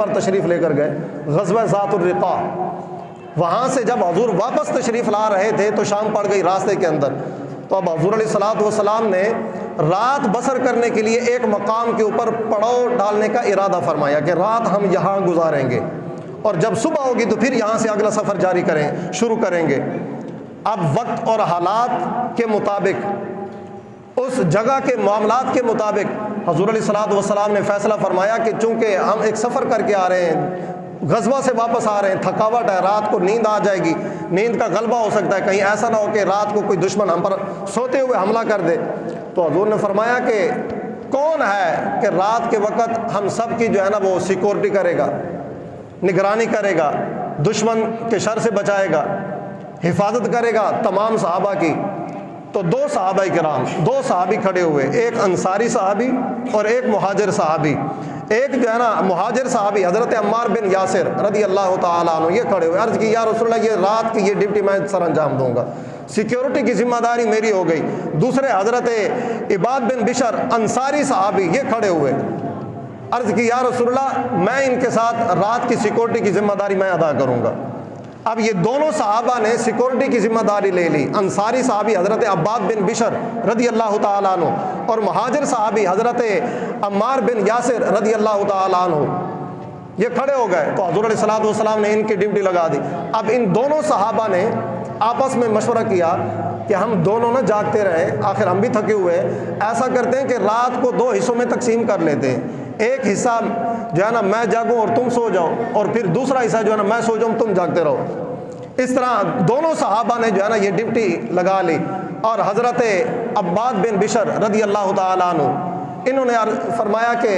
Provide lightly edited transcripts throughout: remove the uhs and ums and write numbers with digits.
پر تشریف لے کر گئے غزوہ ذات الرقاع۔ وہاں سے جب حضور واپس تشریف لا رہے تھے تو شام پڑ گئی راستے کے اندر، تو اب حضور علیہ الصلوۃ والسلام نے رات بسر کرنے کے لیے ایک مقام کے اوپر پڑاؤ ڈالنے کا ارادہ فرمایا کہ رات ہم یہاں گزاریں گے اور جب صبح ہوگی تو پھر یہاں سے اگلا سفر جاری شروع کریں گے۔ اب وقت اور حالات کے مطابق، اس جگہ کے معاملات کے مطابق حضور علیہ الصلوۃ والسلام نے فیصلہ فرمایا کہ چونکہ ہم ایک سفر کر کے آ رہے ہیں، غزوہ سے واپس آ رہے ہیں، تھکاوٹ ہے، رات کو نیند آ جائے گی، نیند کا غلبہ ہو سکتا ہے، کہیں ایسا نہ ہو کہ رات کو کوئی دشمن ہم پر سوتے ہوئے حملہ کر دے۔ تو حضور نے فرمایا کہ کون ہے کہ رات کے وقت ہم سب کی جو ہے نا وہ سیکورٹی کرے گا، نگرانی کرے گا، دشمن کے شر سے بچائے گا، حفاظت کرے گا تمام صحابہ کی؟ تو دو صحابہ کرام، دو صحابی کھڑے ہوئے، ایک انصاری صحابی اور ایک مہاجر صحابی۔ ایک جو ہے نا مہاجر صحابی حضرت عمار بن یاسر رضی اللہ تعالیٰ عنہ، یہ کھڑے ہوئے، عرض کی یا رسول اللہ، یہ رات کی یہ ڈیوٹی میں سر انجام دوں گا، سیکیورٹی کی ذمہ داری میری ہو گئی۔ دوسرے حضرت عباد بن بشر انصاری صحابی، یہ کھڑے ہوئے، عرض کی یا رسول اللہ، میں ان کے ساتھ رات کی سیکورٹی کی ذمہ داری میں ادا کروں گا۔ اب یہ دونوں صحابہ نے سیکورٹی کی ذمہ داری لے لی، انصاری صحابی حضرت عباد بن بشر رضی اللہ تعالیٰ عنہ اور مہاجر صحابی حضرت عمار بن یاسر رضی اللہ تعالیٰ عنہ، یہ کھڑے ہو گئے۔ تو حضور علیہ الصلوۃ والسلام نے ان کی ڈیوٹی لگا دی۔ اب ان دونوں صحابہ نے آپس میں مشورہ کیا کہ ہم دونوں نہ جاگتے رہیں، آخر ہم بھی تھکے ہوئے ہیں، ایسا کرتے ہیں کہ رات کو دو حصوں میں تقسیم کر لیتے ہیں، ایک حصہ جو ہے نا میں جاگوں اور تم سو جاؤ، اور پھر دوسرا حصہ جو ہے نا میں سو جاؤں تم جاگتے رہو۔ اس طرح دونوں صحابہ نے جو ہے نا یہ ڈیوٹی لگا لی، اور حضرت عباد بن بشر رضی اللہ تعالیٰ عنہ، انہوں نے فرمایا کہ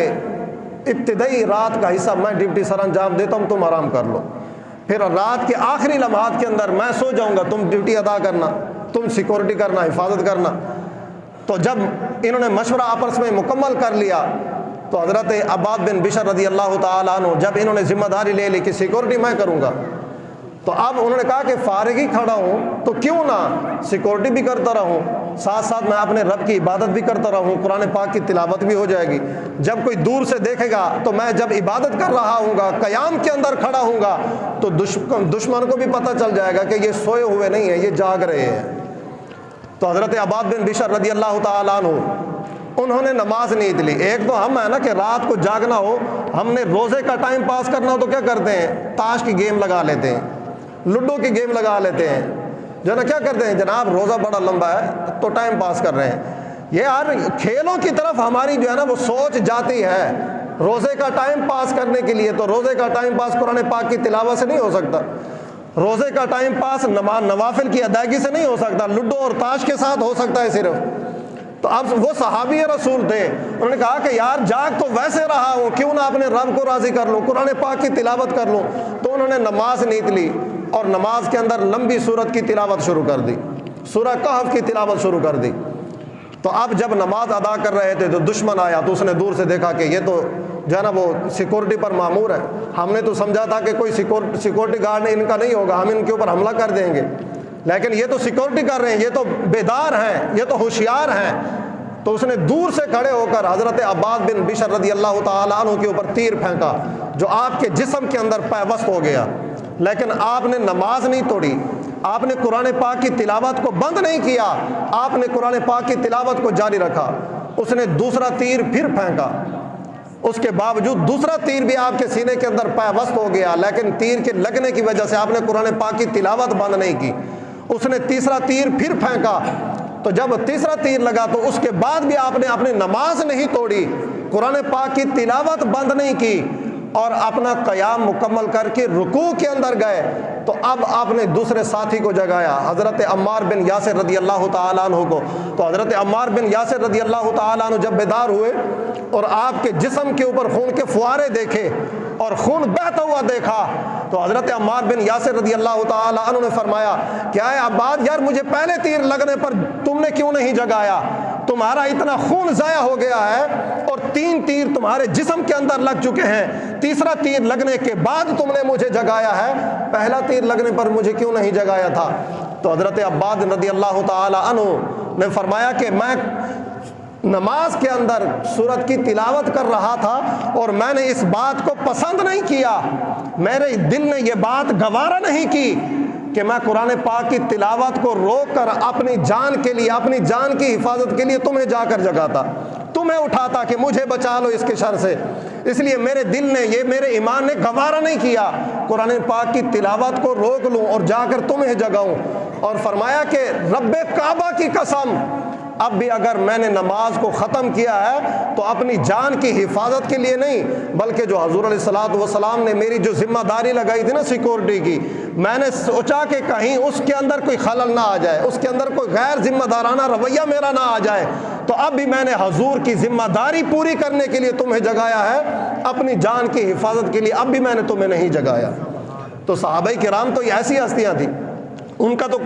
ابتدائی رات کا حصہ میں ڈیوٹی سر انجام دیتا ہوں، تم آرام کر لو، پھر رات کے آخری لمحات کے اندر میں سو جاؤں گا، تم ڈیوٹی ادا کرنا، تم سیکورٹی کرنا، حفاظت کرنا۔ تو جب انہوں نے مشورہ آپس میں مکمل کر لیا تو حضرت عباد بن بشر رضی اللہ تعالیٰ عنہ، جب انہوں نے ذمہ داری لے لی کہ سیکورٹی میں کروں گا، تو اب انہوں نے کہا کہ فارغ ہی کھڑا ہوں تو کیوں نہ سیکورٹی بھی کرتا رہوں، ساتھ ساتھ میں اپنے رب کی عبادت بھی کرتا رہوں، قرآن پاک کی تلاوت بھی ہو جائے گی۔ جب کوئی دور سے دیکھے گا تو میں جب عبادت کر رہا ہوں گا، قیام کے اندر کھڑا ہوں گا، تو دشمن کو بھی پتہ چل جائے گا کہ یہ سوئے ہوئے نہیں ہیں، یہ جاگ رہے ہیں۔ تو حضرت عباد بن بشر رضی اللہ تعالیٰ عنہ، انہوں نے نماز نیند لی۔ ایک تو ہم ہے نا کہ رات کو جاگنا ہو، ہم نے روزے کا ٹائم پاس کرنا ہو تو کیا کرتے ہیں، تاش کی گیم لگا لیتے ہیں، لڈو کی گیم لگا لیتے ہیں، جو ہے نا کیا کرتے ہیں، جناب روزہ بڑا لمبا ہے تو ٹائم پاس کر رہے ہیں۔ یہ یار کھیلوں کی طرف ہماری جو ہے نا وہ سوچ جاتی ہے، روزے کا ٹائم پاس کرنے کے لیے۔ تو روزے کا ٹائم پاس قرآن پاک کی تلاوت سے نہیں ہو سکتا، روزے کا ٹائم پاس نوافل کی ادائیگی سے نہیں ہو سکتا، لڈو اور تاش کے ساتھ ہو سکتا ہے صرف۔ تو اب وہ صحابی رسول تھے، انہوں نے کہا کہ یار جاگ تو ویسے رہا ہوں، کیوں نہ اپنے رب کو راضی کر لوں، قرآن پاک کی تلاوت کر لوں۔ تو انہوں نے نماز نیند لی اور نماز کے اندر لمبی سورت کی تلاوت شروع کر دی، سورہ کہف کی تلاوت شروع کر دی۔ تو اب جب نماز ادا کر رہے تھے تو دشمن آیا، تو اس نے دور سے دیکھا کہ یہ تو جو ہے نا وہ سیکورٹی پر مامور ہے، ہم نے تو سمجھا تھا کہ کوئی سیکورٹی گارڈ ان کا نہیں ہوگا، ہم ان کے اوپر حملہ کر دیں گے، لیکن یہ تو سیکورٹی کر رہے ہیں، یہ تو بیدار ہیں، یہ تو ہوشیار ہیں۔ تو اس نے دور سے کھڑے ہو کر حضرت عباد بن بشر رضی اللہ تعالیٰ عنہ کے اوپر تیر پھینکا، جو آپ کے جسم کے اندر پیوست ہو گیا، لیکن آپ نے نماز نہیں توڑی، آپ نے قرآن پاک کی تلاوت کو بند نہیں کیا، آپ نے قرآن پاک کی تلاوت کو جاری رکھا۔ اس نے دوسرا تیر پھر پھینکا، اس کے باوجود دوسرا تیر بھی آپ کے سینے کے اندر پیوست ہو گیا، لیکن تیر کے لگنے کی وجہ سے آپ نے قرآن پاک کی تلاوت بند نہیں کی۔ اس نے تیسرا تیر پھر پھینکا، تو جب تیسرا تیر لگا تو اس کے بعد بھی آپ نے اپنی نماز نہیں توڑی، قرآن پاک کی تلاوت بند نہیں کی، اور اپنا قیام مکمل کر کے رکوع کے اندر گئے۔ تو اب آپ نے دوسرے ساتھی کو جگایا، حضرت عمار بن یاسر رضی اللہ تعالیٰ عنہ کو۔ تو حضرت عمار بن یاسر رضی اللہ تعالیٰ عنہ جب بیدار ہوئے اور آپ کے جسم کے اوپر خون کے فوارے دیکھے اور خون بہتا ہوا دیکھا، تو حضرت عمار بن یاسر رضی اللہ تعالیٰ عنہ نے فرمایا، کیا ہے عباد یار، مجھے پہلے تیر لگنے پر تم نے کیوں نہیں جگایا؟ تمہارا اتنا خون ضائع ہو گیا ہے اور 3 تیر تمہارے جسم کے اندر لگ چکے ہیں، تیسرا تیر لگنے کے بعد تم نے مجھے جگایا ہے، پہلا تیر لگنے پر مجھے کیوں نہیں جگایا تھا؟ تو حضرت عباد رضی اللہ تعالی عنہ نے فرمایا کہ میں نماز کے اندر سورت کی تلاوت کر رہا تھا اور میں نے اس بات کو پسند نہیں کیا، میرے دل نے یہ بات گوارا نہیں کی کہ میں قرآن پاک کی تلاوت کو روک کر اپنی جان کے لیے، اپنی جان کی حفاظت کے لیے تمہیں جا کر جگاتا، تمہیں اٹھاتا کہ مجھے بچا لو اس کے شر سے۔ اس لیے میرے دل نے، یہ میرے ایمان نے گوارا نہیں کیا قرآن پاک کی تلاوت کو روک لوں اور جا کر تمہیں جگاؤں۔ اور فرمایا کہ رب کعبہ کی قسم، اب بھی اگر میں نے نماز کو ختم کیا ہے تو اپنی جان کی حفاظت کے لیے نہیں، بلکہ جو حضور علیہ الصلوۃ والسلام نے میری جو ذمہ داری لگائی تھی نا سیکورٹی کی، میں نے سوچا کہ کہیں اس کے اندر کوئی خلل نہ آ جائے، اس کے اندر کوئی غیر ذمہ دارانہ رویہ میرا نہ آ جائے، تو اب بھی میں نے حضور کی ذمہ داری پوری کرنے کے لیے تمہیں جگایا ہے، اپنی جان کی حفاظت کے لیے اب بھی میں نے تمہیں نہیں جگایا۔ تو صحابہ کرام تو یہ ایسی ہستیاں تھیں، ان کا تو